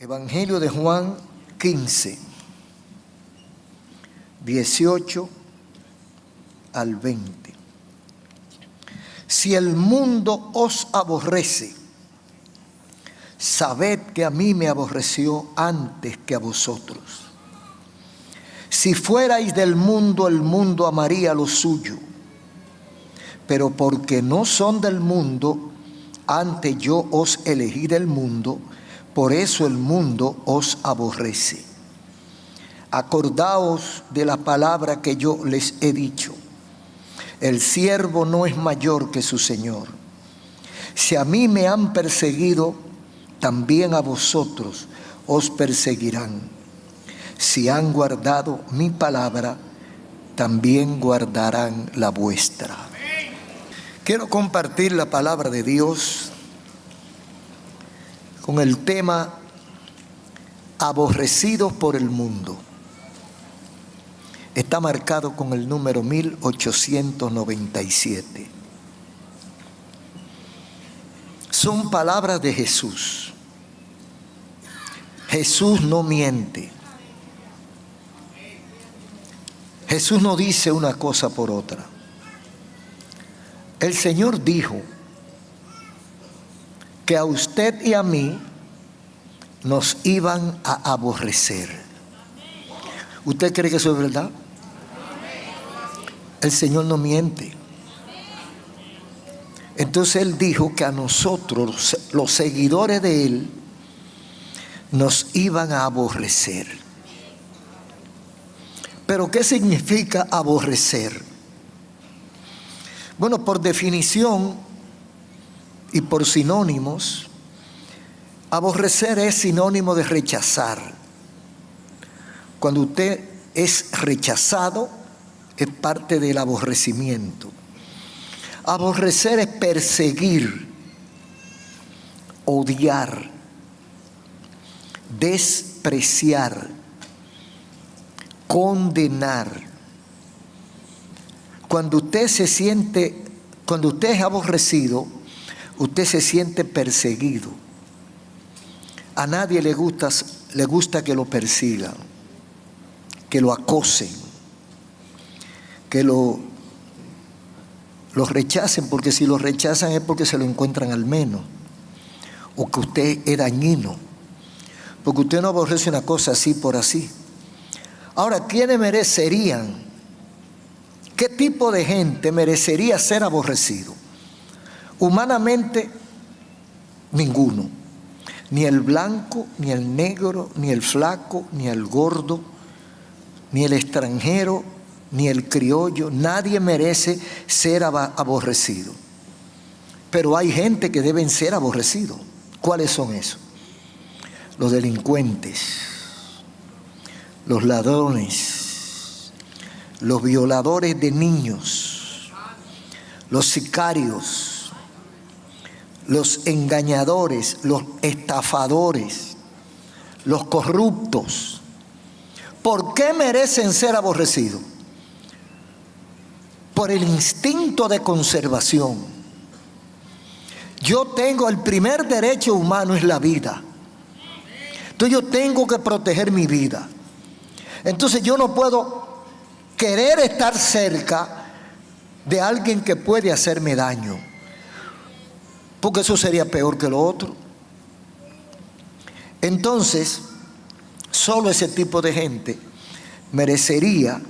Evangelio de Juan 15, 18 al 20. Si el mundo os aborrece, sabed que a mí me aborreció antes que a vosotros. Si fuerais del mundo, el mundo amaría lo suyo. Pero porque no son del mundo, antes yo os elegí del mundo, por eso el mundo os aborrece. Acordaos de la palabra que yo les he dicho. El siervo no es mayor que su Señor. Si a mí me han perseguido, también a vosotros os perseguirán. Si han guardado mi palabra, también guardarán la vuestra. Quiero compartir la palabra de Dios con el tema aborrecidos por el mundo. Está marcado con el número 1897. Son palabras de Jesús. Jesús no miente. Jesús no dice una cosa por otra. El Señor dijo que a usted y a mí nos iban a aborrecer. ¿Usted cree que eso es verdad? El Señor no miente. Entonces Él dijo que a nosotros, los seguidores de Él, nos iban a aborrecer. ¿Pero qué significa aborrecer? Bueno, por definición y por sinónimos, aborrecer es sinónimo de rechazar. Cuando usted es rechazado, es parte del aborrecimiento. Aborrecer es perseguir, odiar, despreciar, condenar. Cuando usted es aborrecido, usted se siente perseguido. A nadie le gusta que lo persigan, que lo acosen, que lo rechacen, porque si lo rechazan es porque se lo encuentran al menos, o que usted es dañino, porque usted no aborrece una cosa así por así. Ahora, ¿quiénes merecerían? ¿Qué tipo de gente merecería ser aborrecido? Humanamente, ninguno. Ni el blanco, ni el negro, ni el flaco, ni el gordo, ni el extranjero, ni el criollo. Nadie merece ser aborrecido. Pero hay gente que deben ser aborrecidos. ¿Cuáles son esos? Los delincuentes, los ladrones, los violadores de niños, los sicarios, los engañadores, los estafadores, los corruptos. ¿Por qué merecen ser aborrecidos? Por el instinto de conservación. Yo tengo el primer derecho humano, es la vida. Entonces yo tengo que proteger mi vida. Entonces yo no puedo querer estar cerca de alguien que puede hacerme daño, porque eso sería peor que lo otro. Entonces, solo ese tipo de gente merecería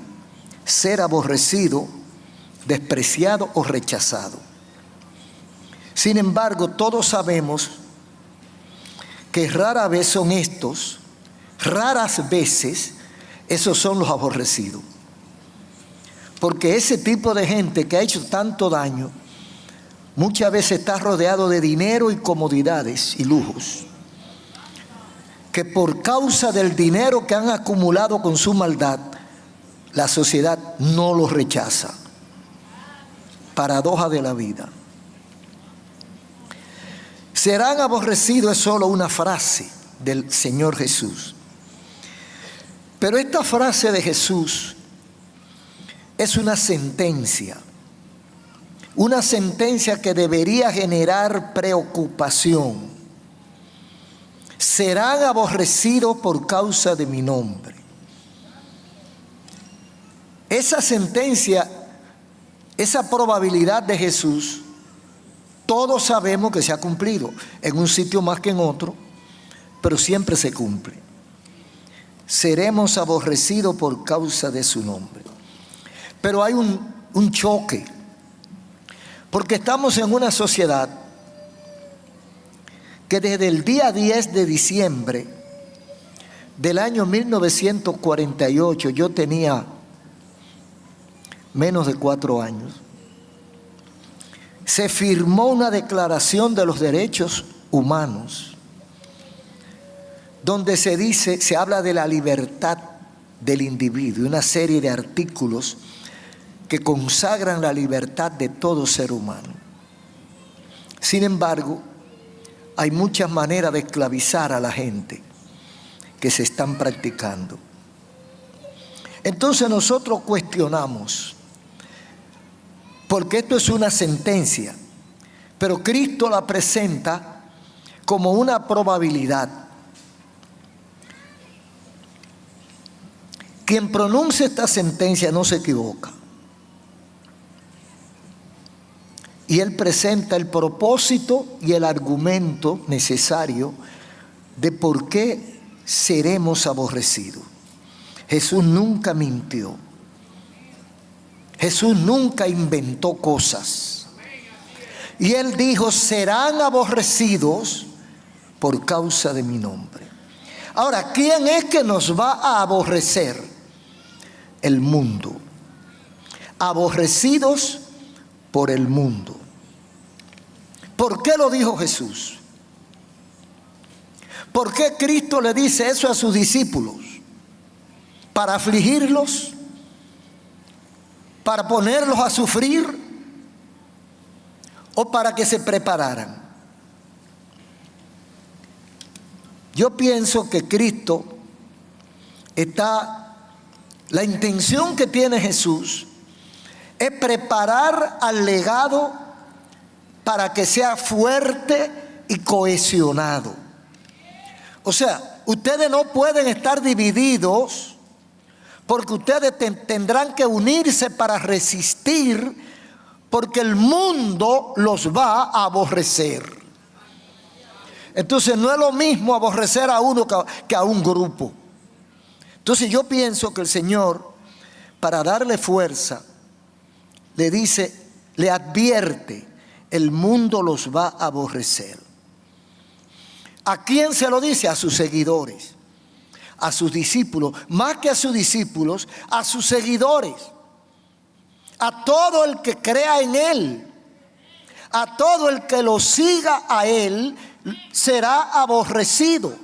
ser aborrecido, despreciado o rechazado. Sin embargo, todos sabemos que raras veces esos son los aborrecidos. Porque ese tipo de gente que ha hecho tanto daño, muchas veces está rodeado de dinero y comodidades y lujos, que por causa del dinero que han acumulado con su maldad, la sociedad no los rechaza. Paradoja de la vida. Serán aborrecidos es solo una frase del Señor Jesús. Pero esta frase de Jesús es una sentencia que debería generar preocupación. serán aborrecidos por causa de mi nombre. Esa sentencia, esa probabilidad de Jesús, todos sabemos que se ha cumplido, en un sitio más que en otro, pero siempre se cumple. Seremos aborrecidos por causa de su nombre. Pero hay un choque, porque estamos en una sociedad que desde el día 10 de diciembre del año 1948, yo tenía menos de 4 años, se firmó una declaración de los derechos humanos, donde se habla de la libertad del individuo, una serie de artículos que consagran la libertad de todo ser humano. Sin embargo, hay muchas maneras de esclavizar a la gente que se están practicando. Entonces nosotros cuestionamos, porque esto es una sentencia, pero Cristo la presenta como una probabilidad. Quien pronuncia esta sentencia no se equivoca. Y él presenta el propósito y el argumento necesario de por qué seremos aborrecidos. Jesús nunca mintió. Jesús nunca inventó cosas. Y él dijo, serán aborrecidos por causa de mi nombre. Ahora, ¿quién es que nos va a aborrecer? El mundo. Aborrecidos por el mundo. ¿Por qué lo dijo Jesús? ¿Por qué Cristo le dice eso a sus discípulos? ¿Para afligirlos? ¿Para ponerlos a sufrir? ¿O para que se prepararan? Yo pienso que Cristo la intención que tiene Jesús es preparar al legado para que sea fuerte y cohesionado. O sea, ustedes no pueden estar divididos, porque ustedes tendrán que unirse para resistir, porque el mundo los va a aborrecer. Entonces no es lo mismo aborrecer a uno que a un grupo. Entonces yo pienso que el Señor, para darle fuerza, le dice, le advierte, el mundo los va a aborrecer. ¿A quién se lo dice? A sus seguidores, a sus discípulos, más que a sus discípulos, a sus seguidores, a todo el que crea en Él, a todo el que lo siga a Él, será aborrecido.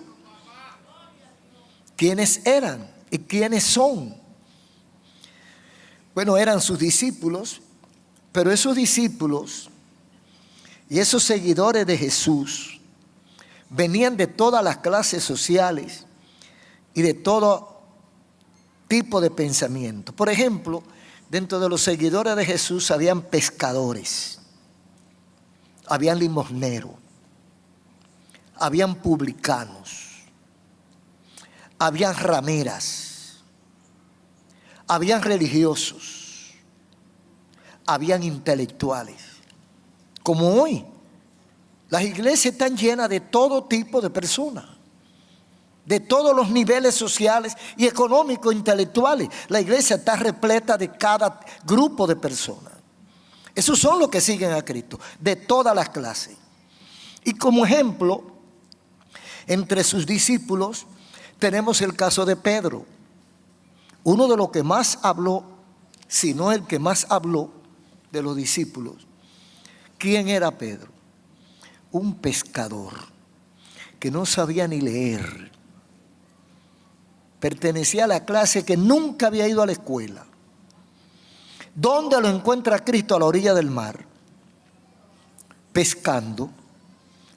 ¿Quiénes eran y quiénes son? Bueno, eran sus discípulos, pero esos discípulos y esos seguidores de Jesús venían de todas las clases sociales y de todo tipo de pensamiento. Por ejemplo, dentro de los seguidores de Jesús habían pescadores, habían limosneros, habían publicanos, habían rameras, habían religiosos, habían intelectuales. Como hoy, las iglesias están llenas de todo tipo de personas, de todos los niveles sociales y económicos, intelectuales. La iglesia está repleta de cada grupo de personas. Esos son los que siguen a Cristo, de todas las clases. Y como ejemplo, entre sus discípulos tenemos el caso de Pedro, uno de los que más habló, si no el que más habló de los discípulos. ¿Quién era Pedro? Un pescador que no sabía ni leer. Pertenecía a la clase que nunca había ido a la escuela. ¿Dónde lo encuentra Cristo? A la orilla del mar, pescando.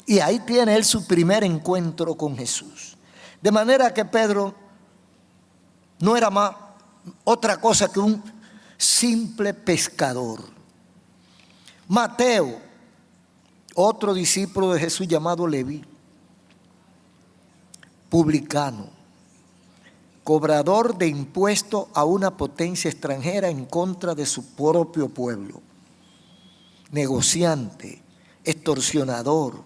Y ahí tiene él su primer encuentro con Jesús. De manera que Pedro no era más otra cosa que un simple pescador. Mateo, otro discípulo de Jesús llamado Leví, publicano, cobrador de impuestos a una potencia extranjera en contra de su propio pueblo, negociante, extorsionador,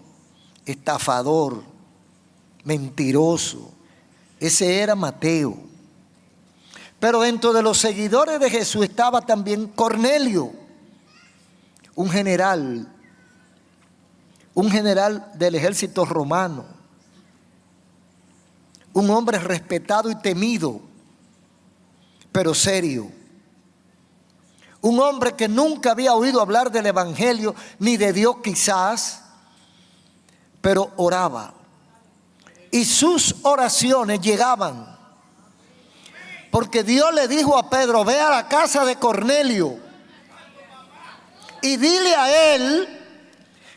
estafador, mentiroso. Ese era Mateo. Pero dentro de los seguidores de Jesús estaba también Cornelio, un general del ejército romano, un hombre respetado y temido, pero serio. Un hombre que nunca había oído hablar del evangelio ni de Dios quizás, pero oraba. Y sus oraciones llegaban. Porque Dios le dijo a Pedro: ve a la casa de Cornelio y dile a él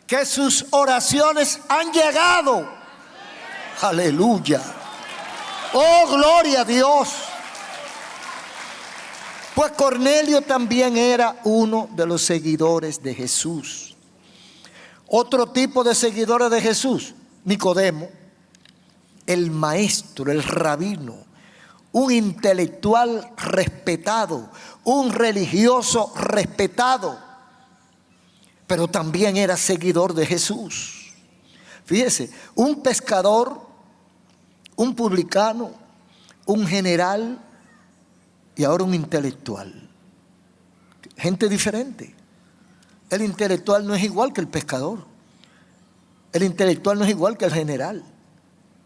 que sus oraciones han llegado. Aleluya. Oh, gloria a Dios. Pues Cornelio también era uno de los seguidores de Jesús. Otro tipo de seguidores de Jesús, Nicodemo, el maestro, el rabino, un intelectual respetado, un religioso respetado, pero también era seguidor de Jesús. Fíjese, un pescador, un publicano, un general y ahora un intelectual. Gente diferente. El intelectual no es igual que el pescador. El intelectual no es igual que el general.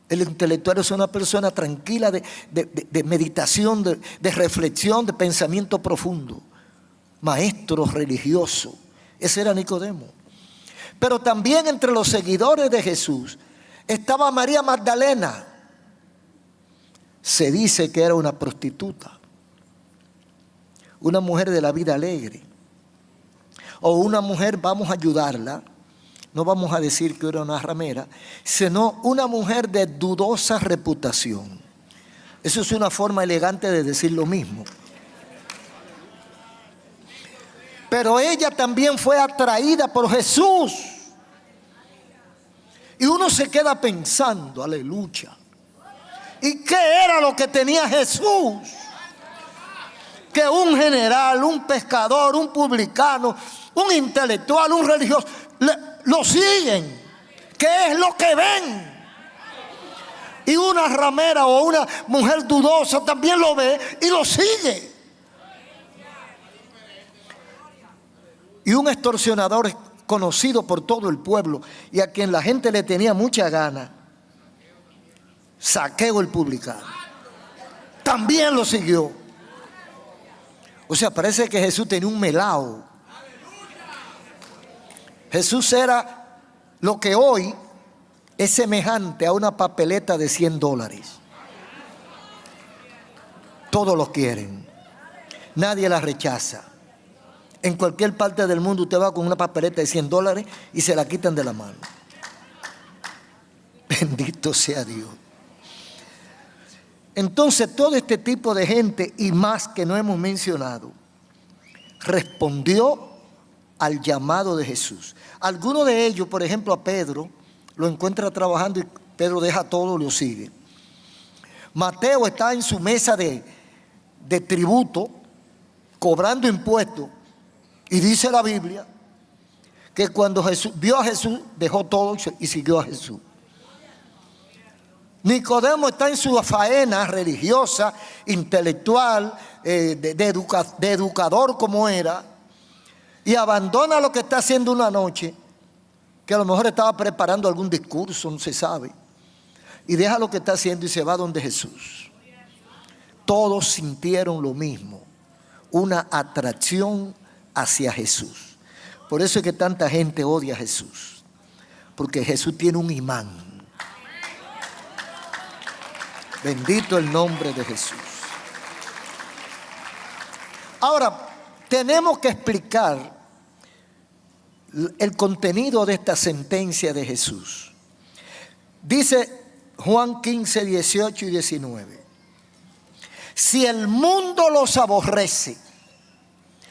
El intelectual es una persona tranquila de meditación, de reflexión, de pensamiento profundo. Maestro religioso. Ese era Nicodemo. Pero también entre los seguidores de Jesús estaba María Magdalena. Se dice que era una prostituta, una mujer de la vida alegre, o una mujer, vamos a ayudarla, no vamos a decir que era una ramera, sino una mujer de dudosa reputación. Eso es una forma elegante de decir lo mismo. Pero ella también fue atraída por Jesús. Y uno se queda pensando, aleluya, ¿y qué era lo que tenía Jesús? Que un general, un pescador, un publicano, un intelectual, un religioso, lo siguen. ¿Qué es lo que ven? Y una ramera o una mujer dudosa también lo ve y lo sigue. Y un extorsionador conocido por todo el pueblo y a quien la gente le tenía mucha gana, Zaqueo el publicano, también lo siguió. O sea, parece que Jesús tenía un melao. Jesús era lo que hoy es semejante a una papeleta de $100. Todos lo quieren. Nadie la rechaza. En cualquier parte del mundo usted va con una papeleta de $100 y se la quitan de la mano. Bendito sea Dios. Entonces todo este tipo de gente y más que no hemos mencionado respondió al llamado de Jesús. Algunos de ellos, por ejemplo a Pedro, lo encuentra trabajando y Pedro deja todo y lo sigue. Mateo está en su mesa de tributo, cobrando impuestos, y dice la Biblia que cuando Jesús vio a Jesús, dejó todo y siguió a Jesús. Nicodemo está en su faena religiosa, intelectual, de educador como era, y abandona lo que está haciendo una noche, que a lo mejor estaba preparando algún discurso, no se sabe, y deja lo que está haciendo y se va donde Jesús. Todos sintieron lo mismo, una atracción hacia Jesús. Por eso es que tanta gente odia a Jesús, porque Jesús tiene un imán. Bendito el nombre de Jesús. Ahora, tenemos que explicar el contenido de esta sentencia de Jesús. Dice Juan 15, 18 y 19. Si el mundo los aborrece,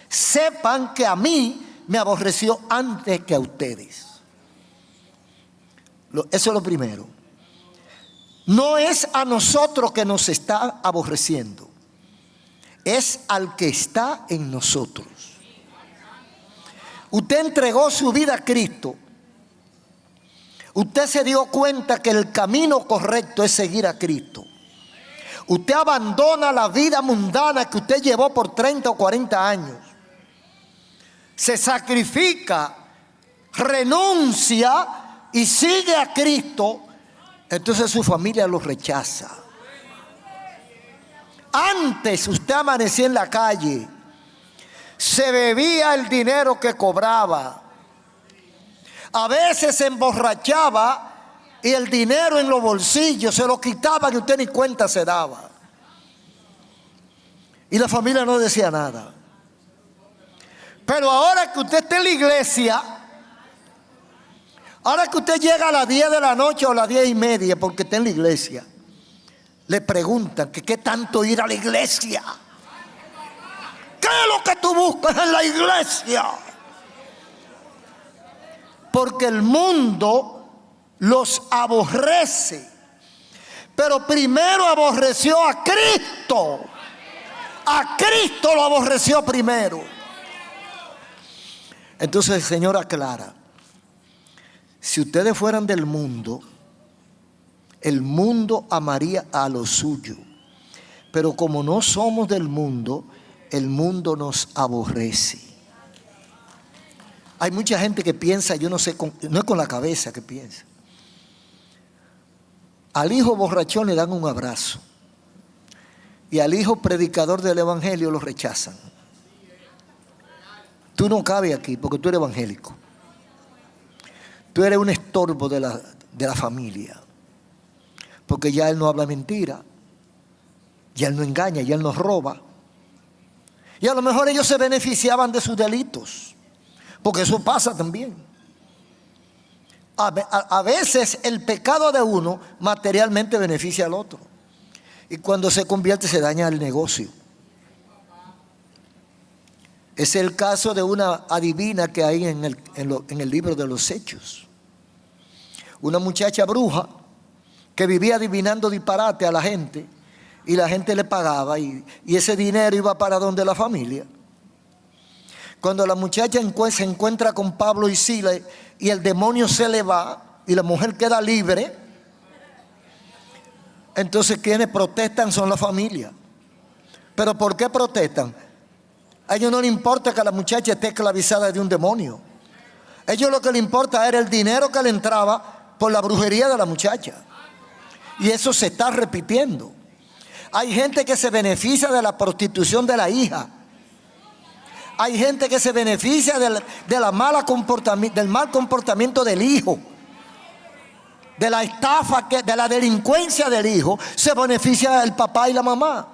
sepan que a mí me aborreció antes que a ustedes. Eso es lo primero. No es a nosotros que nos está aborreciendo, es al que está en nosotros. Usted entregó su vida a Cristo. Usted se dio cuenta que el camino correcto es seguir a Cristo. Usted abandona la vida mundana que usted llevó por 30 o 40 años. Se sacrifica, renuncia y sigue a Cristo. Entonces su familia lo rechaza. Antes usted amanecía en la calle, se bebía el dinero que cobraba. A veces se emborrachaba y el dinero en los bolsillos se lo quitaban y usted ni cuenta se daba. Y la familia no decía nada. Pero ahora que usted está en la iglesia, ahora que usted llega a las 10 de la noche o a las 10:30 porque está en la iglesia, le preguntan que qué tanto ir a la iglesia. ¿Qué es lo que tú buscas en la iglesia? Porque el mundo los aborrece. Pero primero aborreció a Cristo. A Cristo lo aborreció primero. Entonces el Señor aclara: si ustedes fueran del mundo, el mundo amaría a lo suyo. Pero como no somos del mundo, el mundo nos aborrece. Hay mucha gente que piensa, yo no sé, no es con la cabeza que piensa. Al hijo borrachón le dan un abrazo y al hijo predicador del evangelio lo rechazan. Tú no cabes aquí porque tú eres evangélico. Tú eres un estorbo de la familia, porque ya él no habla mentira, ya él no engaña, ya él no roba. Y a lo mejor ellos se beneficiaban de sus delitos, porque eso pasa también. A veces el pecado de uno materialmente beneficia al otro, y cuando se convierte se daña el negocio. Es el caso de una adivina que hay en el libro de los Hechos. Una muchacha bruja que vivía adivinando disparate a la gente, y la gente le pagaba y ese dinero iba para donde la familia. Cuando la muchacha se encuentra con Pablo y Silas y el demonio se le va y la mujer queda libre, entonces quienes protestan son la familia. ¿Pero por qué protestan? A ellos no les importa que la muchacha esté esclavizada de un demonio. A ellos lo que les importa era el dinero que le entraba por la brujería de la muchacha. Y eso se está repitiendo. Hay gente que se beneficia de la prostitución de la hija. Hay gente que se beneficia del mal comportamiento del hijo. De la estafa, de la delincuencia del hijo, se beneficia el papá y la mamá.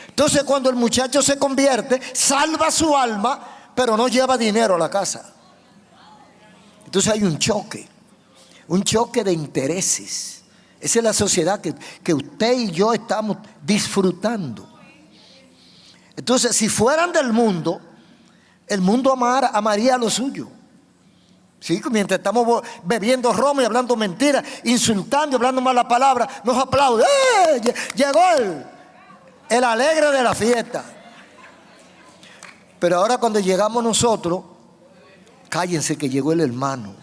Entonces cuando el muchacho se convierte, salva su alma, pero no lleva dinero a la casa. Entonces hay un choque de intereses. Esa es la sociedad que usted y yo estamos disfrutando. Entonces, si fueran del mundo, el mundo amaría lo suyo. ¿Sí? Mientras estamos bebiendo romo y hablando mentiras, insultando y hablando malas palabras, nos aplauden. Llegó el alegre de la fiesta. Pero ahora cuando llegamos nosotros, cállense que llegó el hermano.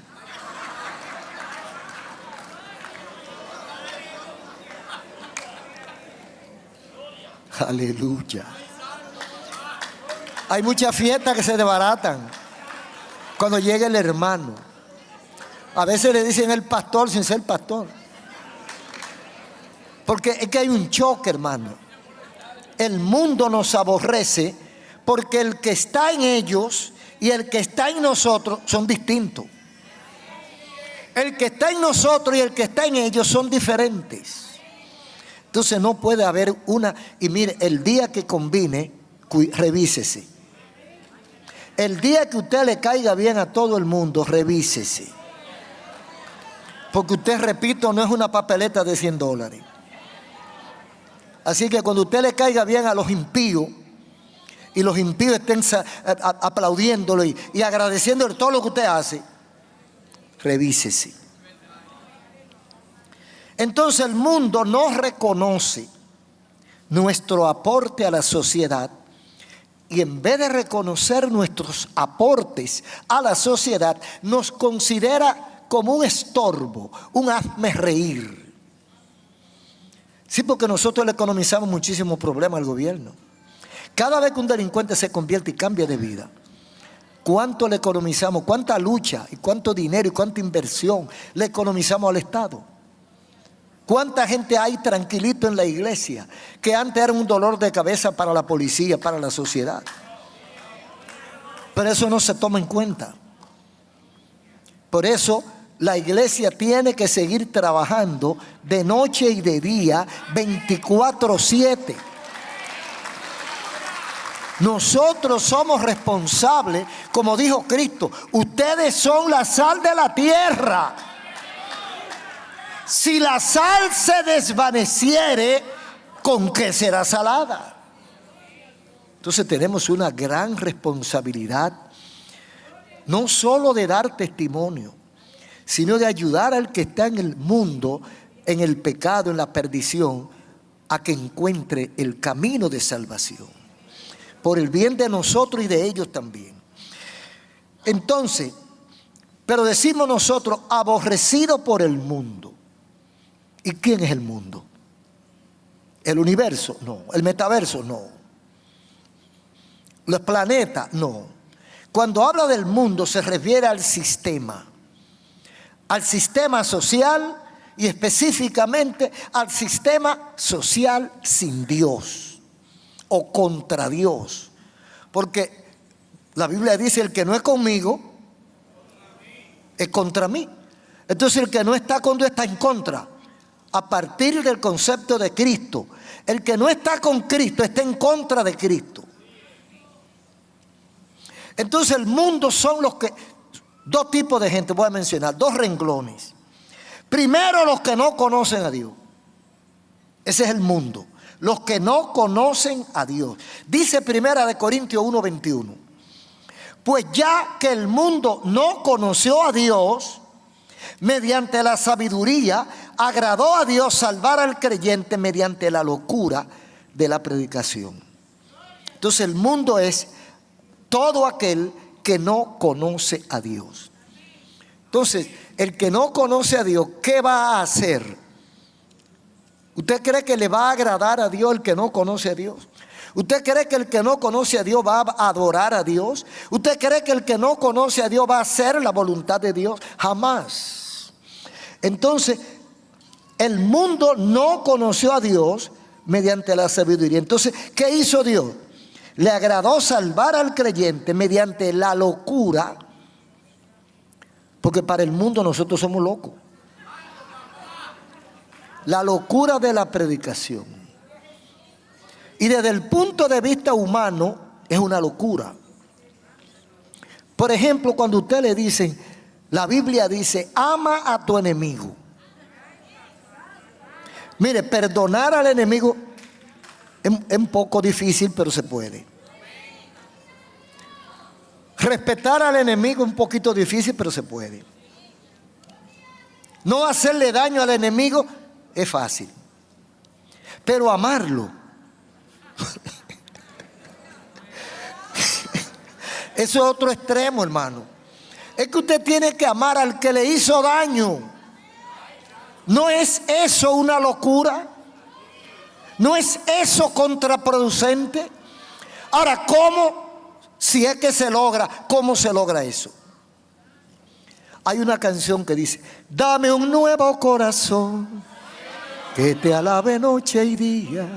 Aleluya. Hay muchas fiestas que se desbaratan cuando llega el hermano. A veces le dicen el pastor sin ser pastor. Porque es que hay un choque, hermano. El mundo nos aborrece porque el que está en ellos y el que está en nosotros son distintos. El que está en nosotros y el que está en ellos son diferentes. Entonces no puede haber una. Y mire, el día que combine, revísese. El día que usted le caiga bien a todo el mundo, revísese. Porque usted, repito, no es una papeleta de $100. Así que cuando usted le caiga bien a los impíos, y los impíos estén aplaudiéndolo y agradeciéndole todo lo que usted hace, revísese. Entonces el mundo no reconoce nuestro aporte a la sociedad y en vez de reconocer nuestros aportes a la sociedad, nos considera como un estorbo, un hazme reír. Sí, porque nosotros le economizamos muchísimos problemas al gobierno. Cada vez que un delincuente se convierte y cambia de vida, ¿cuánto le economizamos? ¿Cuánta lucha y cuánto dinero y cuánta inversión le economizamos al Estado? ¿Cuánta gente hay tranquilito en la iglesia que antes era un dolor de cabeza para la policía, para la sociedad? Pero eso no se toma en cuenta. Por eso la iglesia tiene que seguir trabajando de noche y de día, 24/7. Nosotros somos responsables, como dijo Cristo, ustedes son la sal de la tierra. Si la sal se desvaneciere, ¿con qué será salada? Entonces tenemos una gran responsabilidad, no solo de dar testimonio, sino de ayudar al que está en el mundo, en el pecado, en la perdición, a que encuentre el camino de salvación, por el bien de nosotros y de ellos también. Entonces, pero decimos nosotros, aborrecido por el mundo. ¿Y quién es el mundo? ¿El universo? No. ¿El metaverso? No. ¿Los planetas? No. Cuando habla del mundo se refiere al sistema social y específicamente al sistema social sin Dios o contra Dios. Porque la Biblia dice, el que no es conmigo es contra mí. Entonces el que no está con Dios está en contra. A partir del concepto de Cristo, el que no está con Cristo está en contra de Cristo. Entonces el mundo son dos tipos de gente, voy a mencionar, dos renglones. Primero, los que no conocen a Dios. Ese es el mundo. Los que no conocen a Dios. Dice 1 Corintios 1:21. Pues ya que el mundo no conoció a Dios, mediante la sabiduría, agradó a Dios salvar al creyente mediante la locura de la predicación. Entonces el mundo es todo aquel que no conoce a Dios. Entonces, el que no conoce a Dios, ¿qué va a hacer? ¿Usted cree que le va a agradar a Dios el que no conoce a Dios? ¿Usted cree que el que no conoce a Dios va a adorar a Dios? ¿Usted cree que el que no conoce a Dios va a hacer la voluntad de Dios? Jamás. Entonces, el mundo no conoció a Dios mediante la sabiduría. Entonces, ¿qué hizo Dios? Le agradó salvar al creyente mediante la locura, porque para el mundo nosotros somos locos. La locura de la predicación. Y desde el punto de vista humano es una locura. Por ejemplo, cuando usted le dicen, la Biblia dice, ama a tu enemigo. Mire, perdonar al enemigo es un poco difícil, pero se puede. Respetar al enemigo es un poquito difícil, pero se puede. No hacerle daño al enemigo es fácil. Pero amarlo, eso es otro extremo, hermano. Es que usted tiene que amar al que le hizo daño. ¿No es eso una locura? ¿No es eso contraproducente? Ahora, ¿cómo? Si es que se logra, ¿cómo se logra eso? Hay una canción que dice, dame un nuevo corazón que te alabe noche y día.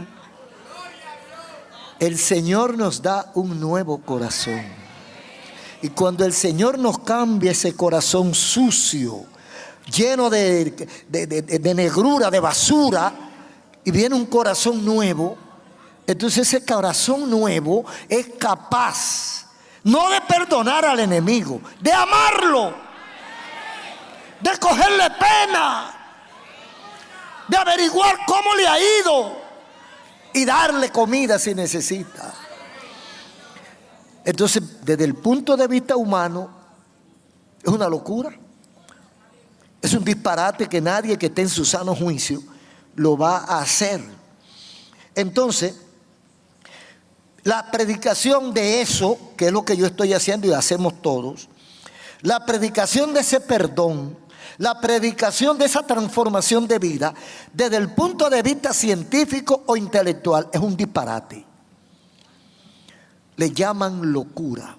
El Señor nos da un nuevo corazón. Y cuando el Señor nos cambia ese corazón sucio, lleno de negrura, de basura, y viene un corazón nuevo, entonces ese corazón nuevo es capaz, no de perdonar al enemigo, de amarlo, de cogerle pena, de averiguar cómo le ha ido y darle comida si necesita. Entonces, desde el punto de vista humano, es una locura. Es un disparate que nadie que esté en su sano juicio lo va a hacer. Entonces, la predicación de eso, que es lo que yo estoy haciendo y hacemos todos, la predicación de ese perdón, la predicación de esa transformación de vida, desde el punto de vista científico o intelectual, es un disparate. Le llaman locura,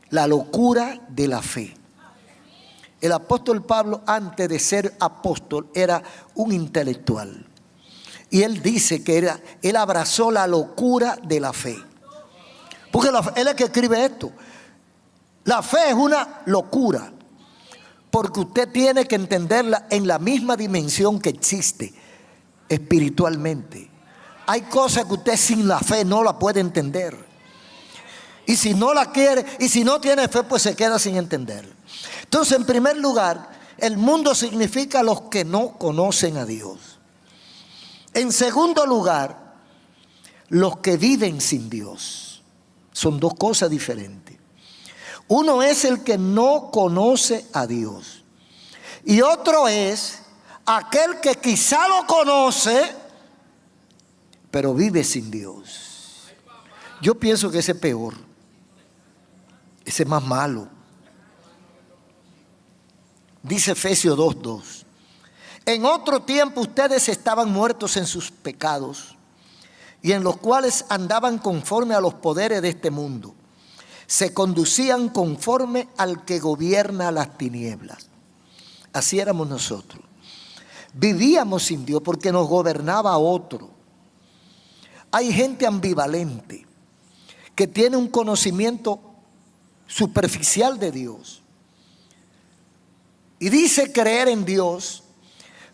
la locura de la fe. El apóstol Pablo, antes de ser apóstol, era un intelectual. Y él dice que él abrazó la locura de la fe. Porque él es el que escribe esto. La fe es una locura, porque usted tiene que entenderla en la misma dimensión que existe espiritualmente. Hay cosas que usted sin la fe no la puede entender. Y si no la quiere, y si no tiene fe, pues se queda sin entender. Entonces, en primer lugar, el mundo significa los que no conocen a Dios. En segundo lugar, los que viven sin Dios. Son dos cosas diferentes. Uno es el que no conoce a Dios. Y otro es aquel que quizá lo conoce, pero vive sin Dios. Yo pienso que ese es peor. Ese es más malo. Dice Efesios 2:2. En otro tiempo ustedes estaban muertos en sus pecados y en los cuales andaban conforme a los poderes de este mundo. Se conducían conforme al que gobierna las tinieblas. Así éramos nosotros. Vivíamos sin Dios porque nos gobernaba otro. Hay gente ambivalente que tiene un conocimiento superficial de Dios y dice creer en Dios,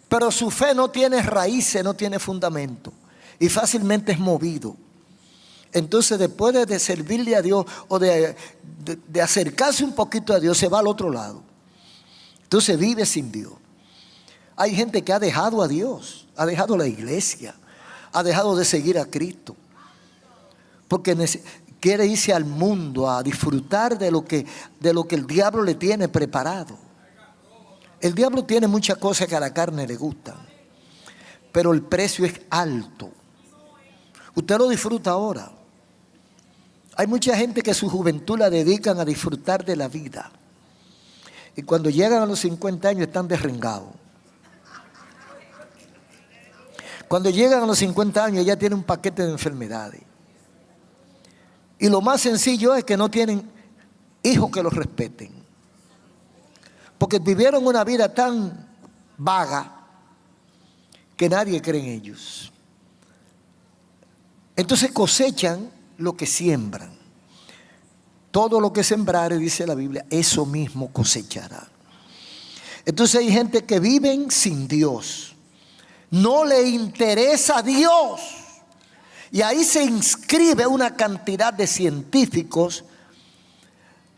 pero su fe no tiene raíces, no tiene fundamento y fácilmente es movido. Entonces, después de servirle a Dios o de acercarse un poquito a Dios, se va al otro lado. Entonces vive sin Dios. Hay gente que ha dejado a Dios, ha dejado la iglesia, ha dejado de seguir a Cristo, porque quiere irse al mundo a disfrutar de lo que el diablo le tiene preparado. El diablo tiene muchas cosas que a la carne le gustan, pero el precio es alto. Usted lo disfruta ahora. Hay mucha gente que su juventud la dedican a disfrutar de la vida. Y cuando llegan a los 50 años están derrengados. Cuando llegan a los 50 años ya tienen un paquete de enfermedades. Y lo más sencillo es que no tienen hijos que los respeten. Porque vivieron una vida tan vaga que nadie cree en ellos. Entonces cosechan lo que siembran. Todo lo que sembrare, dice la Biblia, eso mismo cosechará. Entonces hay gente que viven sin Dios. No le interesa a Dios. Y ahí se inscribe una cantidad de científicos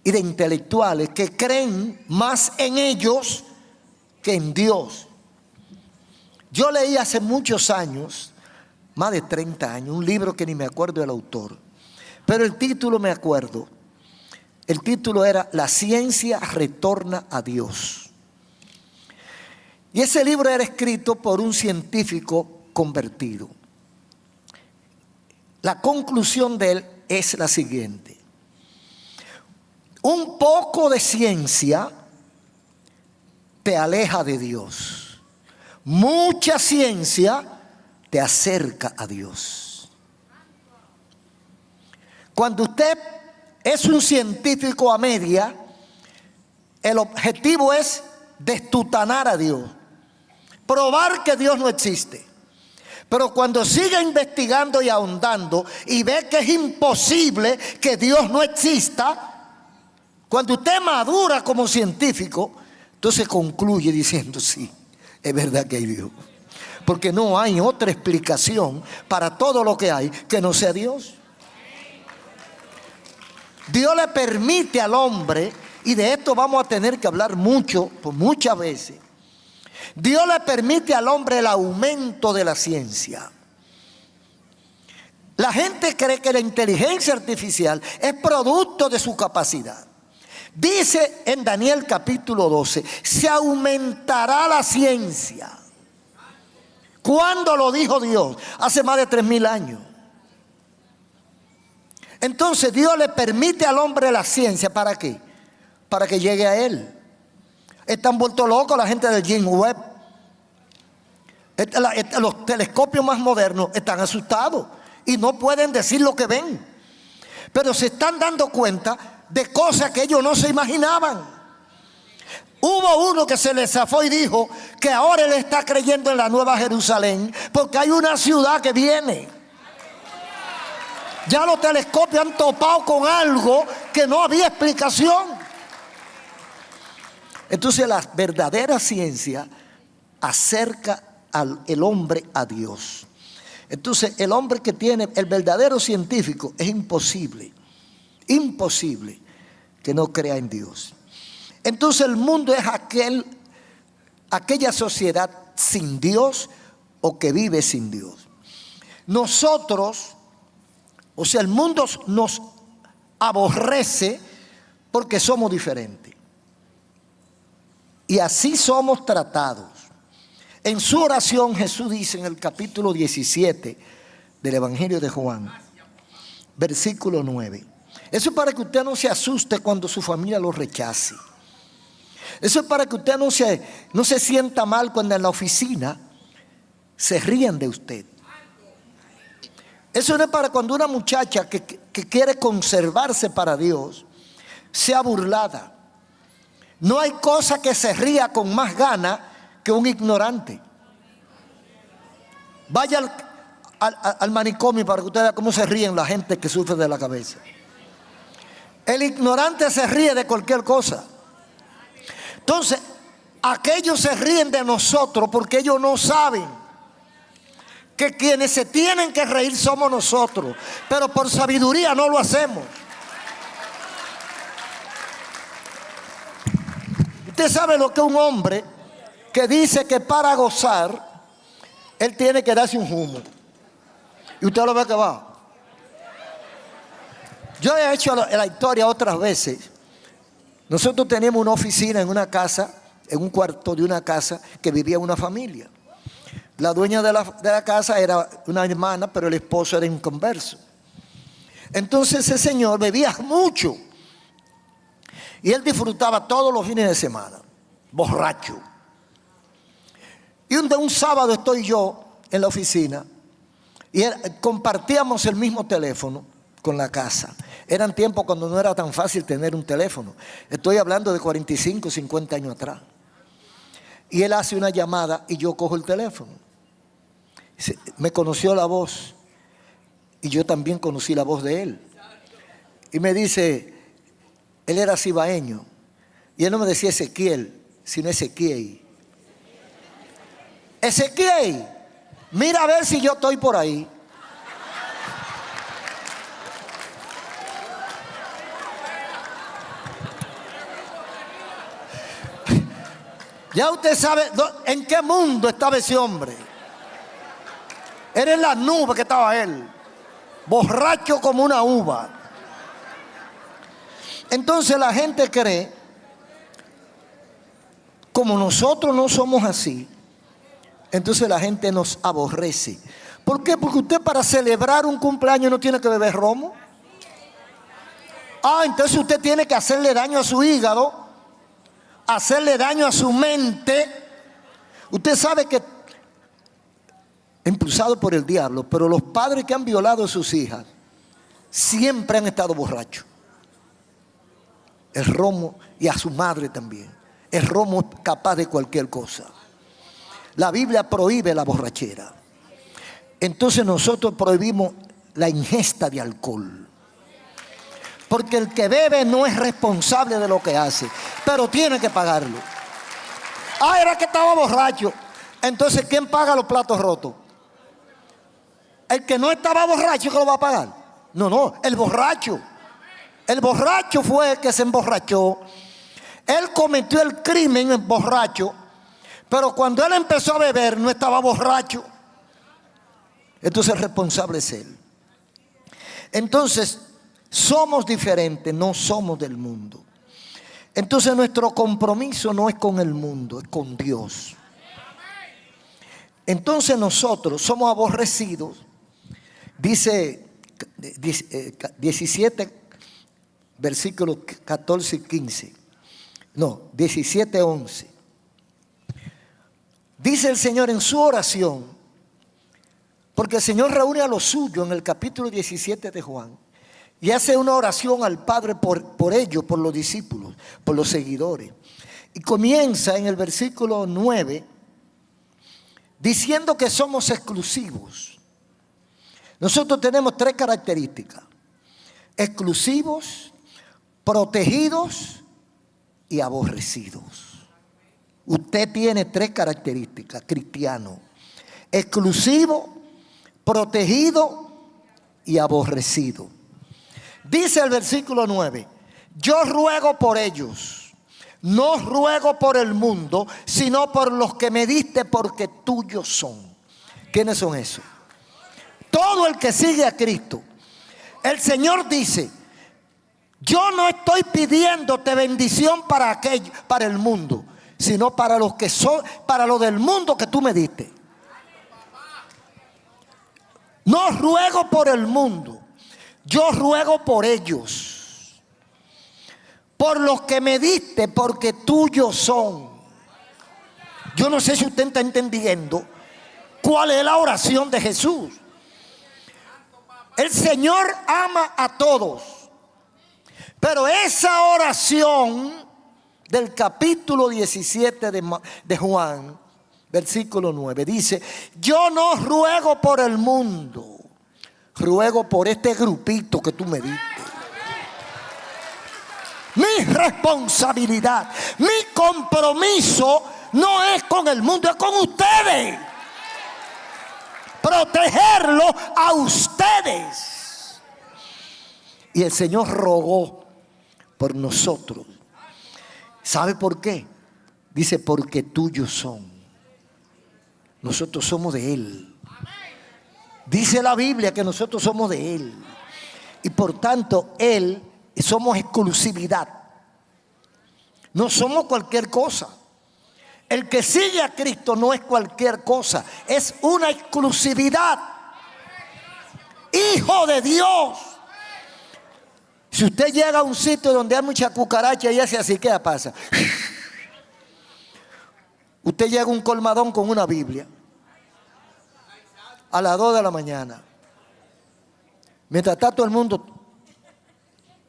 y de intelectuales que creen más en ellos que en Dios. Yo leí hace muchos años, más de 30 años, un libro que ni me acuerdo del autor, pero el título me acuerdo. El título era La ciencia retorna a Dios. Y ese libro era escrito por un científico convertido. La conclusión de él es la siguiente: un poco de ciencia te aleja de Dios. Mucha ciencia te acerca a Dios. Cuando usted es un científico a media, el objetivo es destutanar a Dios, probar que Dios no existe. Pero cuando sigue investigando y ahondando y ve que es imposible que Dios no exista, cuando usted madura como científico, entonces concluye diciendo: sí, es verdad que hay Dios. Porque no hay otra explicación para todo lo que hay que no sea Dios. Dios le permite al hombre, y de esto vamos a tener que hablar mucho, pues muchas veces. Dios le permite al hombre el aumento de la ciencia. La gente cree que la inteligencia artificial es producto de su capacidad. Dice en Daniel capítulo 12, se aumentará la ciencia. ¿Cuándo lo dijo Dios? Hace más de 3000 años. Entonces Dios le permite al hombre la ciencia. ¿Para qué? Para que llegue a él. Están vueltos locos la gente del James Webb. Los telescopios más modernos están asustados y no pueden decir lo que ven. Pero se están dando cuenta de cosas que ellos no se imaginaban. Hubo uno que se le zafó y dijo que ahora él está creyendo en la Nueva Jerusalén porque hay una ciudad que viene. Ya los telescopios han topado con algo que no había explicación. Entonces la verdadera ciencia acerca al hombre a Dios. Entonces el hombre que tiene el verdadero científico es imposible que no crea en Dios. Entonces el mundo es aquella sociedad sin Dios o que vive sin Dios. Nosotros, o sea, el mundo nos aborrece porque somos diferentes. Y así somos tratados. En su oración Jesús dice en el capítulo 17 del Evangelio de Juan, versículo 9. Eso es para que usted no se asuste cuando su familia lo rechace. Eso es para que usted no se sienta mal cuando en la oficina se ríen de usted. Eso no es para cuando una muchacha que quiere conservarse para Dios sea burlada. No hay cosa que se ría con más gana que un ignorante. Vaya al manicomio para que usted vea cómo se ríen la gente que sufre de la cabeza. El ignorante se ríe de cualquier cosa. Entonces, aquellos se ríen de nosotros porque ellos no saben que quienes se tienen que reír somos nosotros, pero por sabiduría no lo hacemos. Usted sabe lo que un hombre que dice que para gozar él tiene que darse un humo, y usted lo ve que va. Yo he hecho la historia otras veces. Nosotros teníamos una oficina en una casa, en un cuarto de una casa que vivía una familia. La dueña de la casa era una hermana, pero el esposo era inconverso. Entonces ese señor bebía mucho y él disfrutaba todos los fines de semana, borracho. Y un sábado estoy yo en la oficina y compartíamos el mismo teléfono con la casa. Eran tiempos cuando no era tan fácil tener un teléfono. Estoy hablando de 45, 50 años atrás. Y él hace una llamada y yo cojo el teléfono. Me conoció la voz y yo también conocí la voz de él. Y me dice, él era cibaeño y él no me decía Ezequiel, sino Ezequiel. Ezequiel, mira a ver si yo estoy por ahí. Ya usted sabe en qué mundo estaba ese hombre. Era en la nube que estaba él, borracho como una uva. Entonces la gente cree, como nosotros no somos así, entonces la gente nos aborrece. ¿Por qué? Porque usted para celebrar un cumpleaños no tiene que beber romo. Entonces usted tiene que hacerle daño a su hígado, hacerle daño a su mente. Usted sabe que, impulsado por el diablo, pero los padres que han violado a sus hijas siempre han estado borrachos. El romo, y a su madre también. El romo es capaz de cualquier cosa. La Biblia prohíbe la borrachera. Entonces nosotros prohibimos la ingesta de alcohol. Porque el que bebe no es responsable de lo que hace, pero tiene que pagarlo. Era que estaba borracho. Entonces, ¿quién paga los platos rotos? El que no estaba borracho, ¿que lo va a pagar? No, el borracho. El borracho fue el que se emborrachó. Él cometió el crimen borracho, pero cuando él empezó a beber no estaba borracho. Entonces el responsable es él. Entonces somos diferentes, no somos del mundo. Entonces nuestro compromiso no es con el mundo, es con Dios. Entonces nosotros somos aborrecidos, dice 17, versículos 14 y 15. No, 17, 11. Dice el Señor en su oración, porque el Señor reúne a los suyos en el capítulo 17 de Juan y hace una oración al Padre por ellos, por los discípulos, por los seguidores. Y comienza en el versículo 9 diciendo que somos exclusivos. Nosotros tenemos 3 características: exclusivos, protegidos y aborrecidos. Usted tiene 3 características, cristiano: exclusivo, protegido y aborrecido. Dice el versículo 9: yo ruego por ellos, no ruego por el mundo, sino por los que me diste, porque tuyos son. ¿Quiénes son esos? Todo el que sigue a Cristo. El Señor dice: yo no estoy pidiéndote bendición para el mundo, sino para los que son, para lo del mundo que tú me diste. No ruego por el mundo, yo ruego por ellos, por los que me diste, porque tuyos son. Yo no sé si usted está entendiendo cuál es la oración de Jesús. El Señor ama a todos, pero esa oración del capítulo 17 de Juan, versículo 9, dice: yo no ruego por el mundo, ruego por este grupito que tú me diste. Mi responsabilidad, mi compromiso no es con el mundo, es con ustedes. Protegerlo a ustedes. Y el Señor rogó por nosotros. ¿Sabe por qué? Dice: porque tuyos son. Nosotros somos de Él. Dice la Biblia que nosotros somos de Él. Y por tanto, Él, somos exclusividad. No somos cualquier cosa. El que sigue a Cristo no es cualquier cosa, es una exclusividad. Hijo de Dios. Si usted llega a un sitio donde hay mucha cucaracha y hace así, ¿qué pasa? Usted llega a un colmadón con una Biblia a las 2 de la mañana, mientras está todo el mundo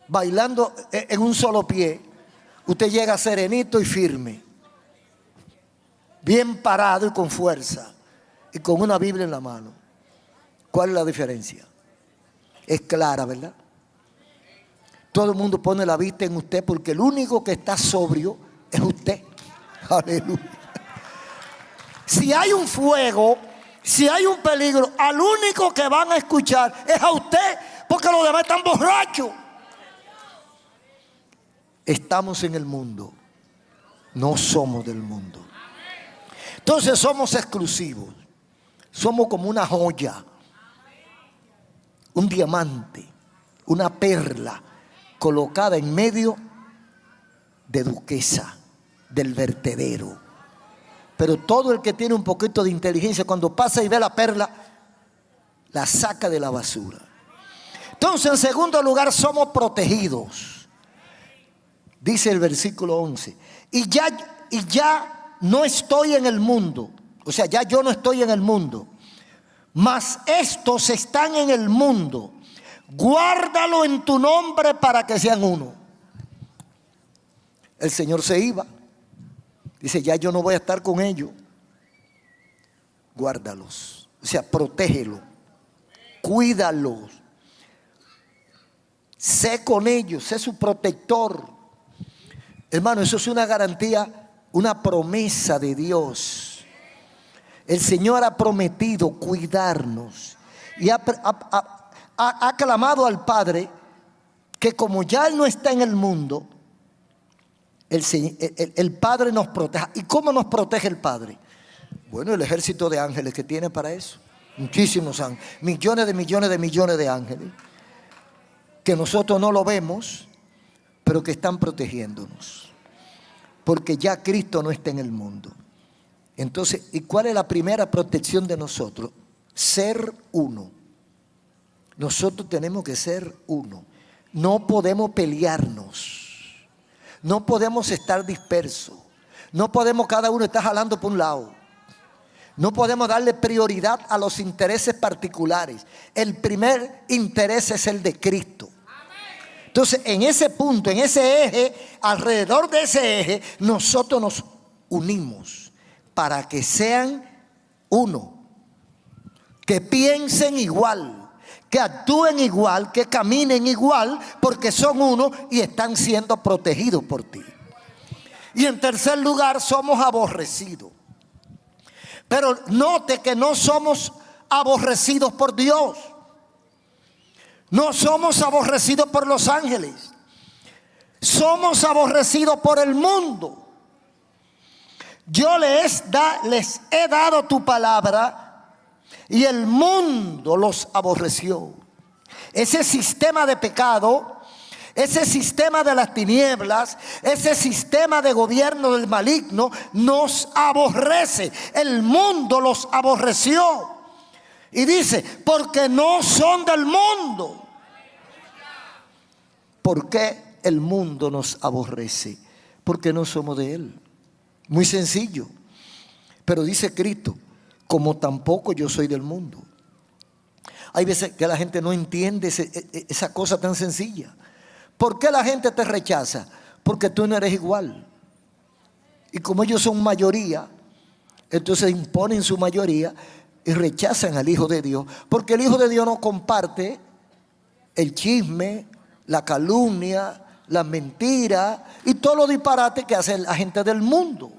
bailando en un solo pie, usted llega serenito y firme, bien parado y con fuerza, y con una Biblia en la mano. ¿Cuál es la diferencia? Es clara, ¿verdad? Todo el mundo pone la vista en usted, porque el único que está sobrio es usted. Aleluya. Si hay un fuego, si hay un peligro, al único que van a escuchar es a usted, porque los demás están borrachos. Estamos en el mundo, no somos del mundo. Entonces somos exclusivos. Somos como una joya, un diamante, una perla colocada en medio de duquesa, del vertedero. Pero todo el que tiene un poquito de inteligencia, cuando pasa y ve la perla, la saca de la basura. Entonces, en segundo lugar, somos protegidos. Dice el versículo 11: y ya no estoy en el mundo. O sea, ya yo no estoy en el mundo, mas estos están en el mundo. Guárdalo en tu nombre para que sean uno. El Señor se iba. Dice: ya yo no voy a estar con ellos. Guárdalos. O sea, protégelos. Cuídalos. Sé con ellos. Sé su protector. Hermano, eso es una garantía, una promesa de Dios. El Señor ha prometido cuidarnos. Y ha clamado al Padre que, como ya Él no está en el mundo, el Padre nos proteja. ¿Y cómo nos protege el Padre? Bueno, el ejército de ángeles que tiene para eso. Muchísimos ángeles, millones de ángeles, que nosotros no lo vemos, pero que están protegiéndonos. porque ya Cristo no está en el mundo. Entonces, ¿y cuál es la primera protección de nosotros? Ser uno. Nosotros tenemos que ser uno. No podemos pelearnos. No podemos estar dispersos. No podemos cada uno estar jalando por un lado. No podemos darle prioridad a los intereses particulares. El primer interés es el de Cristo. Entonces, en ese punto, en ese eje, alrededor de ese eje, nosotros nos unimos para que sean uno, que piensen igual, que actúen igual, que caminen igual, porque son uno y están siendo protegidos por ti. Y en tercer lugar, somos aborrecidos. Pero note que no somos aborrecidos por Dios. No somos aborrecidos por los ángeles. Somos aborrecidos por el mundo. Yo les he dado tu palabra y el mundo los aborreció. Ese sistema de pecado, ese sistema de las tinieblas, ese sistema de gobierno del maligno nos aborrece. El mundo los aborreció. Y dice, porque no son del mundo. ¿Por qué el mundo nos aborrece? Porque no somos de él. Muy sencillo. Pero dice Cristo, como tampoco yo soy del mundo. Hay veces que la gente no entiende esa cosa tan sencilla. ¿Por qué la gente te rechaza? Porque tú no eres igual. Y como ellos son mayoría, entonces imponen su mayoría y rechazan al Hijo de Dios. Porque el Hijo de Dios no comparte el chisme, la calumnia, la mentira y todo lo disparate que hace la gente del mundo.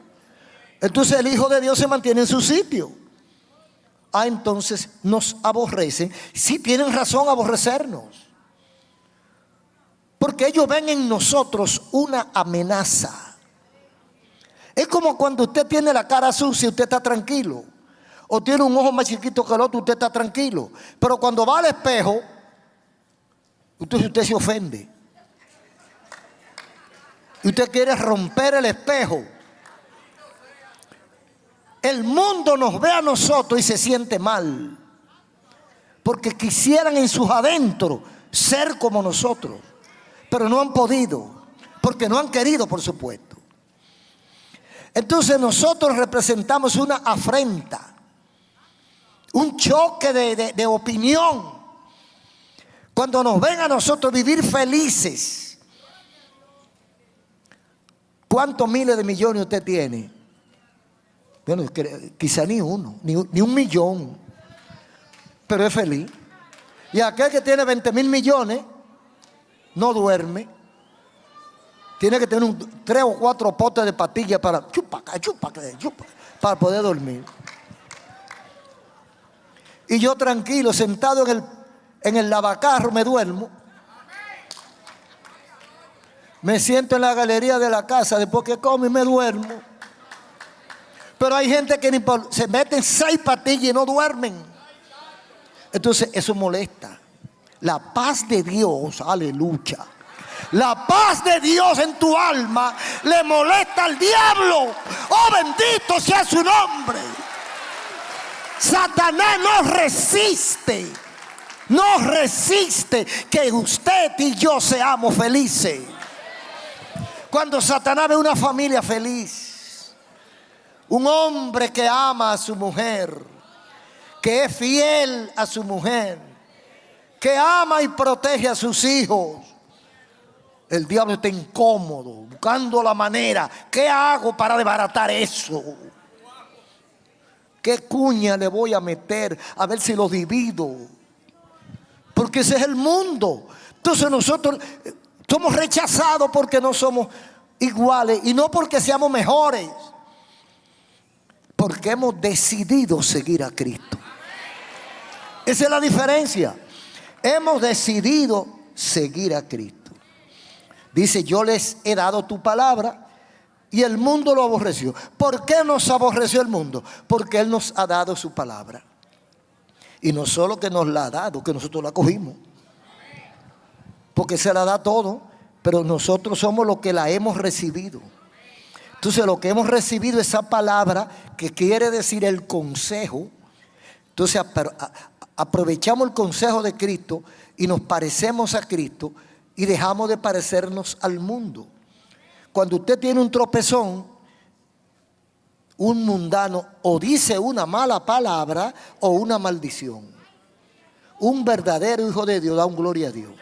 Entonces el Hijo de Dios se mantiene en su sitio. Entonces nos aborrecen. Sí tienen razón aborrecernos. Porque ellos ven en nosotros una amenaza. Es como cuando usted tiene la cara sucia y usted está tranquilo. O tiene un ojo más chiquito que el otro, usted está tranquilo. Pero cuando va al espejo, usted se ofende. Y usted quiere romper el espejo. El mundo nos ve a nosotros y se siente mal. Porque quisieran en sus adentros ser como nosotros. Pero no han podido. Porque no han querido, por supuesto. Entonces nosotros representamos una afrenta. Un choque de opinión. Cuando nos ven a nosotros vivir felices. ¿Cuántos miles de millones usted tiene? Bueno, quizá ni uno, ni un millón. Pero es feliz. Y aquel que tiene 20,000 millones no duerme. Tiene que tener 3 o 4 potes de pastillas para para poder dormir. Y yo tranquilo, sentado en el lavacarro, me duermo. Me siento en la galería de la casa después que como y me duermo. Pero hay gente que se meten 6 pastillas y no duermen. Entonces eso molesta. La paz de Dios, aleluya. La paz de Dios en tu alma le molesta al diablo. Oh, bendito sea su nombre. Satanás no resiste que usted y yo seamos felices. Cuando Satanás ve una familia feliz, un hombre que ama a su mujer, que es fiel a su mujer, que ama y protege a sus hijos, el diablo está incómodo, buscando la manera. ¿Qué hago para desbaratar eso? ¿Qué cuña le voy a meter? A ver si lo divido. Porque ese es el mundo. Entonces nosotros somos rechazados porque no somos iguales. Y no porque seamos mejores. Porque hemos decidido seguir a Cristo. Esa es la diferencia. Hemos decidido seguir a Cristo. Dice, yo les he dado tu palabra y el mundo lo aborreció. ¿Por qué nos aborreció el mundo? Porque Él nos ha dado su palabra. Y no solo que nos la ha dado, que nosotros la cogimos. Porque se la da todo, pero nosotros somos los que la hemos recibido. Entonces lo que hemos recibido, esa palabra que quiere decir el consejo, entonces aprovechamos el consejo de Cristo y nos parecemos a Cristo y dejamos de parecernos al mundo. Cuando usted tiene un tropezón, un mundano o dice una mala palabra o una maldición. Un verdadero hijo de Dios da un gloria a Dios.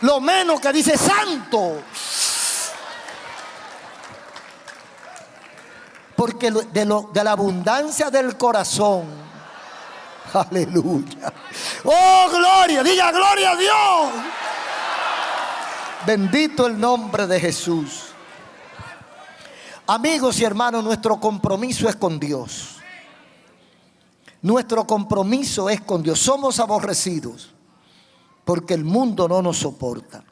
Lo menos que dice santo. Porque de la abundancia del corazón. Aleluya. Oh, gloria. Diga gloria a Dios. Bendito el nombre de Jesús. Amigos y hermanos, nuestro compromiso es con Dios. Nuestro compromiso es con Dios. Somos aborrecidos porque el mundo no nos soporta.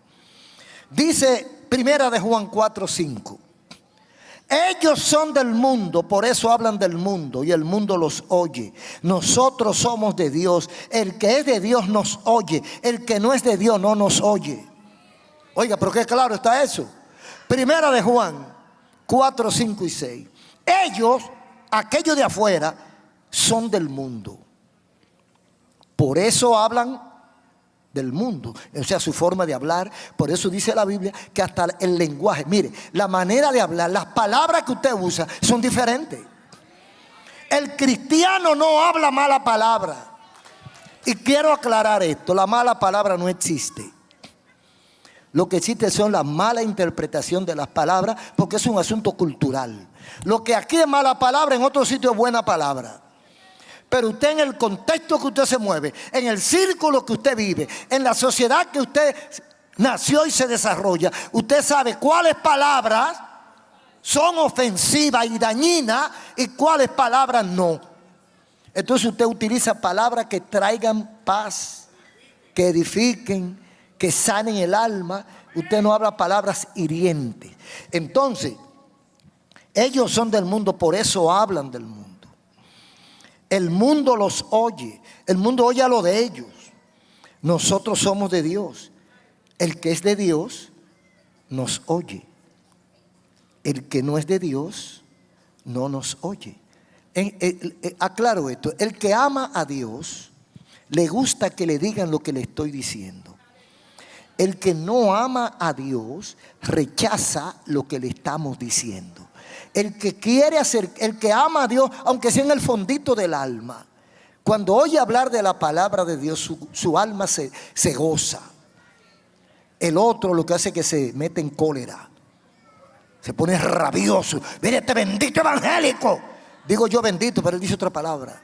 Dice Primera de Juan 4:5. Ellos son del mundo, por eso hablan del mundo y el mundo los oye. Nosotros somos de Dios. El que es de Dios nos oye. El que no es de Dios no nos oye. Oiga, pero qué claro está eso. Primera de Juan 4, 5 y 6. Ellos, aquellos de afuera, son del mundo. Por eso hablan del mundo. O sea, su forma de hablar. Por eso dice la Biblia que hasta el lenguaje, mire, la manera de hablar, las palabras que usted usa son diferentes. El cristiano no habla mala palabra. Y quiero aclarar esto, la mala palabra no existe. Lo que existe son la mala interpretación de las palabras, porque es un asunto cultural. Lo que aquí es mala palabra, en otro sitio es buena palabra. Pero usted, en el contexto que usted se mueve, en el círculo que usted vive, en la sociedad que usted nació y se desarrolla, usted sabe cuáles palabras son ofensivas y dañinas y cuáles palabras no. Entonces usted utiliza palabras que traigan paz, que edifiquen, que sanen el alma. Usted no habla palabras hirientes. Entonces, ellos son del mundo, por eso hablan del mundo. El mundo los oye. El mundo oye a lo de ellos. Nosotros somos de Dios. El que es de Dios nos oye. El que no es de Dios no nos oye. Aclaro esto. El que ama a Dios le gusta que le digan lo que le estoy diciendo. El que no ama a Dios rechaza lo que le estamos diciendo. El que quiere hacer, el que ama a Dios, aunque sea en el fondito del alma, cuando oye hablar de la palabra de Dios, su alma se goza. El otro lo que hace es que se mete en cólera, se pone rabioso. Mire este bendito evangélico. Digo yo bendito, pero él dice otra palabra.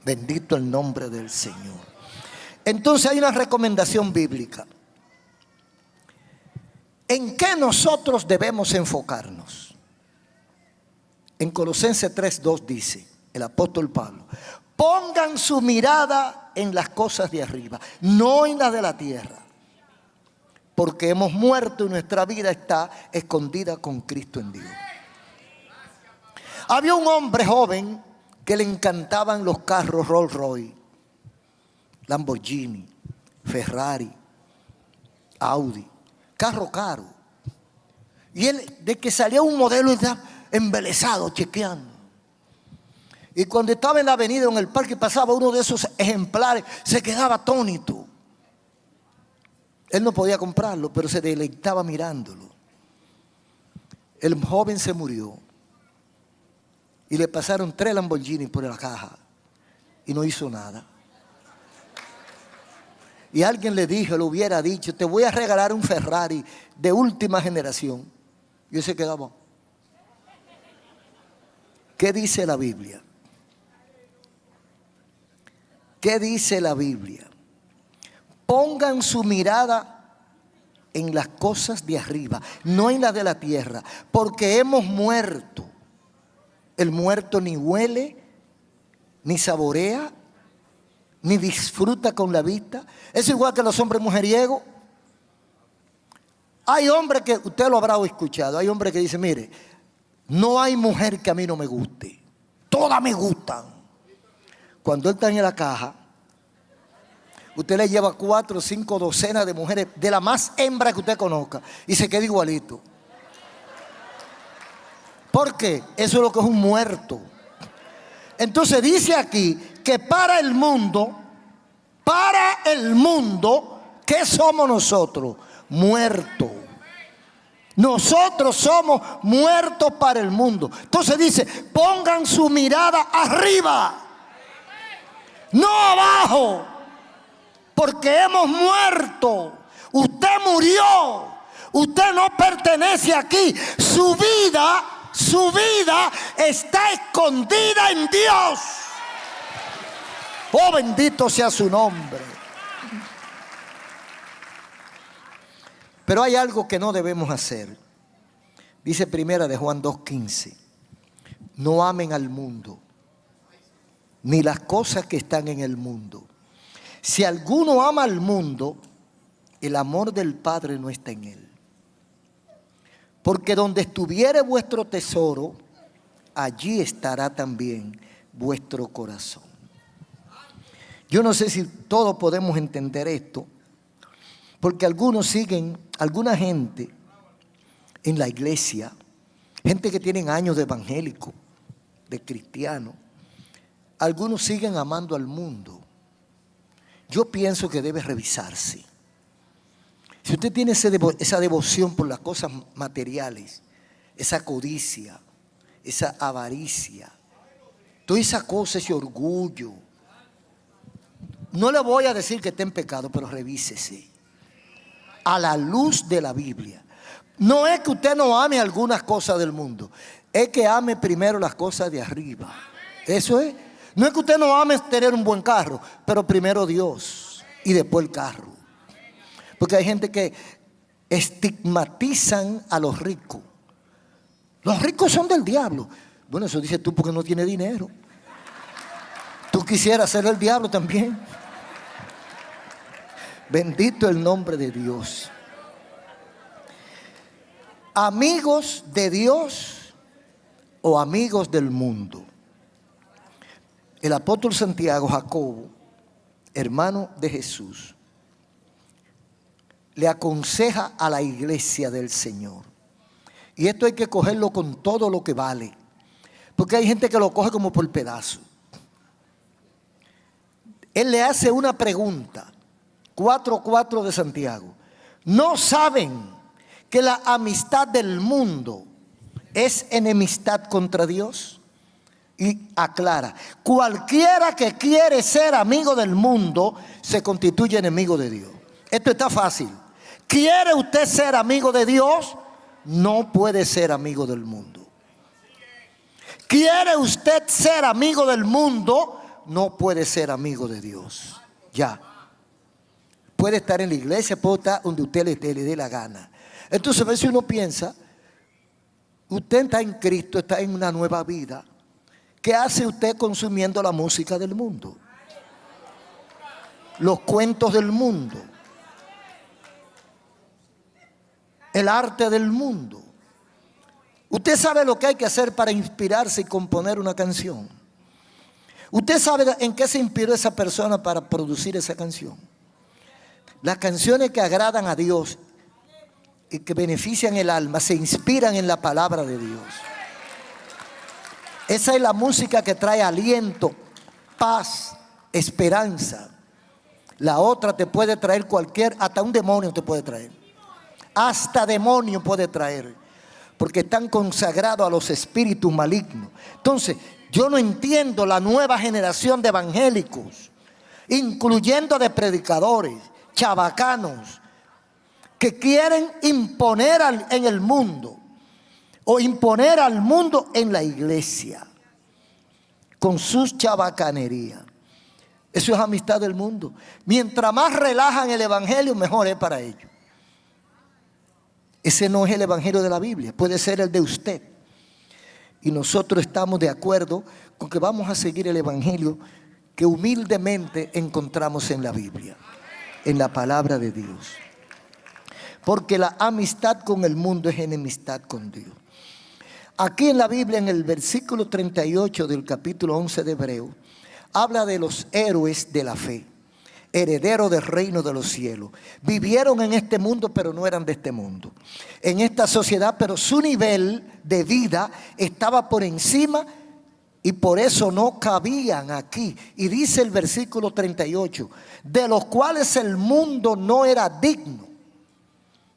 Bendito el nombre del Señor. Entonces hay una recomendación bíblica. ¿En qué nosotros debemos enfocarnos? En Colosenses 3:2 dice el apóstol Pablo: pongan su mirada en las cosas de arriba, no en las de la tierra, porque hemos muerto y nuestra vida está escondida con Cristo en Dios. Había un hombre joven que le encantaban los carros Rolls Royce, Lamborghini, Ferrari, Audi, carro caro. Y él, de que salía un modelo, estaba embelesado, chequeando. Y cuando estaba en la avenida, en el parque, pasaba uno de esos ejemplares, se quedaba atónito. Él no podía comprarlo, pero se deleitaba mirándolo. El joven se murió y le pasaron 3 Lamborghini por la caja y no hizo nada. Y alguien le dijo, le hubiera dicho: te voy a regalar un Ferrari de última generación. Y él se quedaba. ¿Qué dice la Biblia? ¿Qué dice la Biblia? Pongan su mirada en las cosas de arriba, no en las de la tierra, porque hemos muerto. El muerto ni huele, ni saborea, ni disfruta con la vista. Es igual que los hombres mujeriegos. Hay hombres que, usted lo habrá escuchado, hay hombres que dicen: mire, no hay mujer que a mí no me guste, todas me gustan. Cuando él está en la caja, Usted le lleva 4 o 5 docenas de mujeres, de la más hembra que usted conozca, y se queda igualito. ¿Por qué? Eso es lo que es un muerto. Entonces dice aquí que para el mundo, ¿qué somos nosotros? Muertos. Nosotros somos muertos para el mundo. Entonces dice, pongan su mirada arriba, no abajo, porque hemos muerto. Usted murió, usted no pertenece aquí. Su vida está escondida en Dios. Oh, bendito sea su nombre. Pero hay algo que no debemos hacer. Dice primera de Juan 2:15. No amen al mundo, ni las cosas que están en el mundo. Si alguno ama al mundo, el amor del Padre no está en él. Porque donde estuviere vuestro tesoro, allí estará también vuestro corazón. Yo no sé si todos podemos entender esto, porque algunos siguen, alguna gente en la iglesia, gente que tienen años de evangélico, de cristiano, algunos siguen amando al mundo. Yo pienso que debe revisarse. Si usted tiene esa devoción por las cosas materiales, esa codicia, esa avaricia, toda esa cosa, ese orgullo, no le voy a decir que esté en pecado, pero revísese a la luz de la Biblia. No es que usted no ame algunas cosas del mundo, es que ame primero las cosas de arriba. Eso es. No es que usted no ame tener un buen carro, pero primero Dios y después el carro. Porque hay gente que estigmatizan a los ricos. Los ricos son del diablo. Bueno, eso dices tú porque no tienes dinero. Tú quisieras ser el diablo también. Bendito el nombre de Dios. Amigos de Dios o amigos del mundo. El apóstol Santiago, Jacobo, hermano de Jesús, le aconseja a la iglesia del Señor. Y esto hay que cogerlo con todo lo que vale, porque hay gente que lo coge como por pedazo. Él le hace una pregunta, 4:4 de Santiago. ¿No saben que la amistad del mundo es enemistad contra Dios? Y aclara, cualquiera que quiere ser amigo del mundo se constituye enemigo de Dios. Esto está fácil. ¿Quiere usted ser amigo de Dios? No puede ser amigo del mundo. ¿Quiere usted ser amigo del mundo? No puede ser amigo de Dios. Ya. Puede estar en la iglesia, puede estar donde usted le dé la gana. Entonces a veces uno piensa, usted está en Cristo, está en una nueva vida. ¿Qué hace usted consumiendo la música del mundo? Los cuentos del mundo. El arte del mundo. Usted sabe lo que hay que hacer para inspirarse y componer una canción. Usted sabe en qué se inspiró esa persona para producir esa canción. Las canciones que agradan a Dios y que benefician el alma se inspiran en la palabra de Dios. Esa es la música que trae aliento, paz, esperanza. La otra te puede traer hasta un demonio te puede traer. Hasta demonio puede traer. Porque están consagrados a los espíritus malignos. Entonces, yo no entiendo la nueva generación de evangélicos, incluyendo de predicadores, chabacanos, que quieren imponer en el mundo o imponer al mundo en la iglesia con sus chabacanerías. Eso es amistad del mundo. Mientras más relajan el evangelio, mejor es para ellos. Ese no es el evangelio de la Biblia, puede ser el de usted. Y nosotros estamos de acuerdo con que vamos a seguir el evangelio que humildemente encontramos en la Biblia, en la palabra de Dios. Porque la amistad con el mundo es enemistad con Dios. Aquí en la Biblia, en el versículo 38 del capítulo 11 de Hebreo, habla de los héroes de la fe. heredero del reino de los cielos. Vivieron en este mundo, pero no eran de este mundo. En esta sociedad, pero su nivel de vida estaba por encima y por eso no cabían aquí. Y dice el versículo 38, de los cuales el mundo no era digno.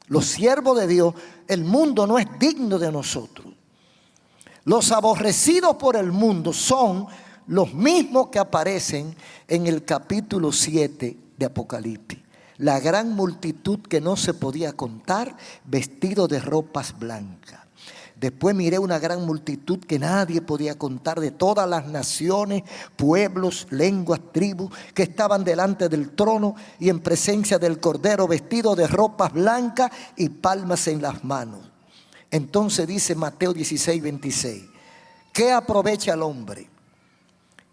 Los siervos de Dios, el mundo no es digno de nosotros. Los aborrecidos por el mundo son los mismos que aparecen en el capítulo 7 de Apocalipsis. La gran multitud que no se podía contar, vestidos de ropas blancas. Después miré una gran multitud que nadie podía contar, de todas las naciones, pueblos, lenguas, tribus, que estaban delante del trono y en presencia del Cordero, vestidos de ropas blancas y palmas en las manos. Entonces dice Mateo 16:26, ¿qué aprovecha el hombre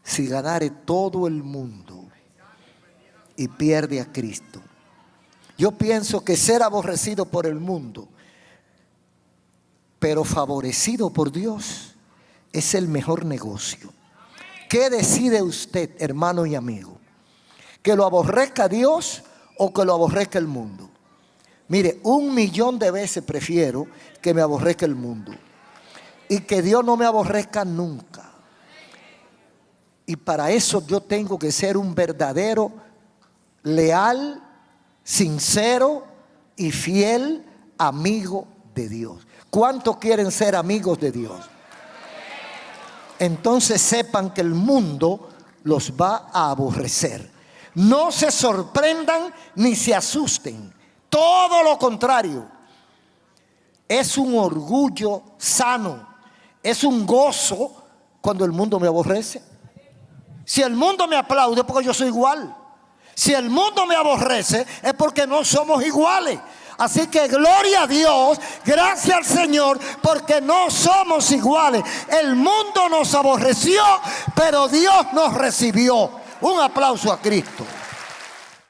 si ganare todo el mundo y pierde a Cristo? Yo pienso que ser aborrecido por el mundo, pero favorecido por Dios, es el mejor negocio. ¿Qué decide usted, hermano y amigo? ¿Que lo aborrezca Dios o que lo aborrezca el mundo? Mire, 1.000.000 de veces prefiero que me aborrezca el mundo y que Dios no me aborrezca nunca. Y para eso yo tengo que ser un verdadero, leal, sincero y fiel amigo de Dios. ¿Cuántos quieren ser amigos de Dios? Entonces sepan que el mundo los va a aborrecer. No se sorprendan ni se asusten. Todo lo contrario. Es un orgullo sano. Es un gozo cuando el mundo me aborrece. Si el mundo me aplaude es porque yo soy igual. Si el mundo me aborrece es porque no somos iguales. Así que gloria a Dios, gracias al Señor, porque no somos iguales. El mundo nos aborreció, pero Dios nos recibió. Un aplauso a Cristo.